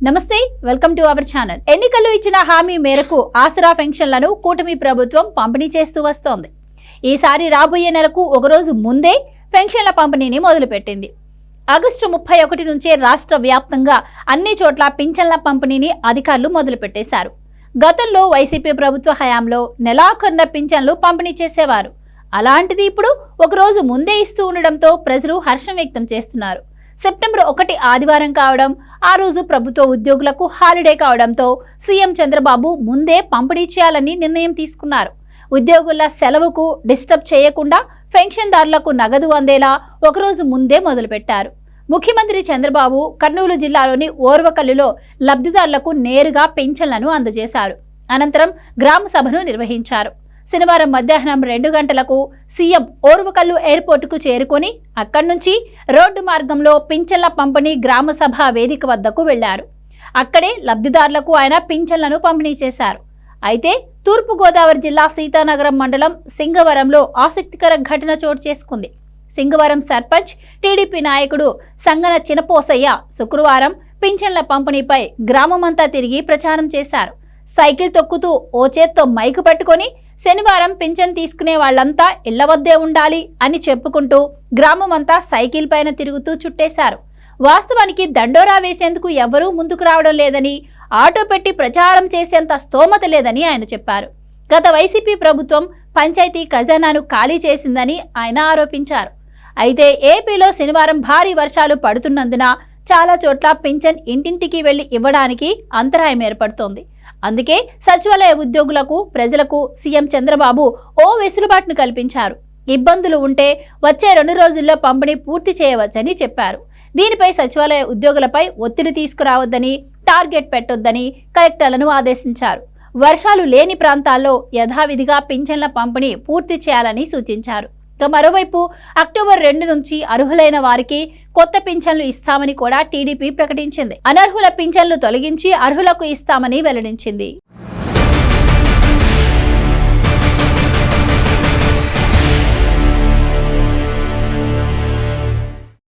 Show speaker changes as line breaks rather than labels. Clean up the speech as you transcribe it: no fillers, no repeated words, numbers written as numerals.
నమస్తే welcome to our channel. ఎన్నికల్లో ఇచ్చిన హామీ మేరకు ఆసరా పెన్షన్లను కూటమి ప్రభుత్వం పంపిణీ చేస్తూ వస్తోంది. ఈసారి రాబోయే నెలకు ఒకరోజు ముందే పెన్షన్ల పంపిణీని మొదలుపెట్టింది. ఆగస్టు 31 నుంచే రాష్ట్ర వ్యాప్తంగా అన్ని చోట్ల పింఛన్ల పంపిణీని అధికారులు మొదలుపెట్టేశారు. గతంలో వైసీపీ ప్రభుత్వ హయాంలో నెలాఖరున పింఛన్లు పంపిణీ చేసేవారు. అలాంటిది ఇప్పుడు ఒకరోజు ముందే ఇస్తూ ఉండడంతో ప్రజలు హర్షం వ్యక్తం చేస్తున్నారు. సెప్టెంబర్ 1 ఆదివారం కావడం, ఆ రోజు ప్రభుత్వ ఉద్యోగులకు హాలిడే కావడంతో సీఎం చంద్రబాబు ముందే పంపిణీ చేయాలని నిర్ణయం తీసుకున్నారు. ఉద్యోగుల సెలవుకు డిస్టర్బ్ చేయకుండా పెన్షన్దారులకు నగదు అందేలా ఒకరోజు ముందే మొదలుపెట్టారు. ముఖ్యమంత్రి చంద్రబాబు కర్నూలు జిల్లాలోని ఓర్వకల్లులో లబ్ధిదారులకు నేరుగా పెన్షన్లను అందజేశారు. అనంతరం గ్రామ సభను నిర్వహించారు. శనివారం మధ్యాహ్నం 2 గంటలకు సీఎం ఓర్వకల్లు ఎయిర్పోర్టుకు చేరుకొని అక్కడి నుంచి రోడ్డు మార్గంలో పింఛన్ల పంపిణీ గ్రామ సభ వేదిక వద్దకు వెళ్లారు. అక్కడే లబ్ధిదారులకు ఆయన పింఛన్లను పంపిణీ చేశారు. అయితే తూర్పుగోదావరి జిల్లా సీతానగరం మండలం సింగవరంలో ఆసక్తికర ఘటన చోటు చేసుకుంది. సింగవరం సర్పంచ్ టీడీపీ నాయకుడు సంగన చినపోసయ్య శుక్రవారం పింఛన్ల పంపిణీపై గ్రామమంతా తిరిగి ప్రచారం చేశారు. సైకిల్ తొక్కుతూ ఓ చేత్తో మైకు పట్టుకొని శనివారం పింఛన్ తీసుకునే వాళ్లంతా ఇళ్ల వద్దే ఉండాలి అని చెప్పుకుంటూ గ్రామమంతా సైకిల్ పైన తిరుగుతూ చుట్టేశారు. వాస్తవానికి దండోరా వేసేందుకు ఎవరూ ముందుకు రావడం లేదని, ఆటో పెట్టి ప్రచారం చేసేంత స్తోమత లేదని ఆయన చెప్పారు. గత వైసీపీ ప్రభుత్వం పంచాయతీ ఖజానాను ఖాళీ చేసిందని ఆయన ఆరోపించారు. అయితే ఏపీలో శనివారం భారీ వర్షాలు పడుతున్నందున చాలా చోట్ల పింఛన్ ఇంటింటికి వెళ్లి ఇవ్వడానికి అంతరాయం ఏర్పడుతోంది. అందుకే సచివాలయ ఉద్యోగులకు, ప్రజలకు సీఎం చంద్రబాబు ఓ వెసులుబాటును కల్పించారు. ఇబ్బందులు ఉంటే వచ్చే 2 రోజుల్లో పంపిణీ పూర్తి చేయవచ్చని చెప్పారు. దీనిపై సచివాలయ ఉద్యోగులపై ఒత్తిడి తీసుకురావద్దని, టార్గెట్ పెట్టొద్దని కలెక్టర్లను ఆదేశించారు. వర్షాలు లేని ప్రాంతాల్లో యథావిధిగా పింఛన్ల పంపిణీ పూర్తి చేయాలని సూచించారు. మరోవైపు అక్టోబర్ 2 నుంచి అర్హులైన వారికి కొత్త పింఛన్లు ఇస్తామని కూడా టీడీపీ ప్రకటించింది. అనర్హుల పింఛన్లు తొలగించి అర్హులకు ఇస్తామని వెల్లడించింది.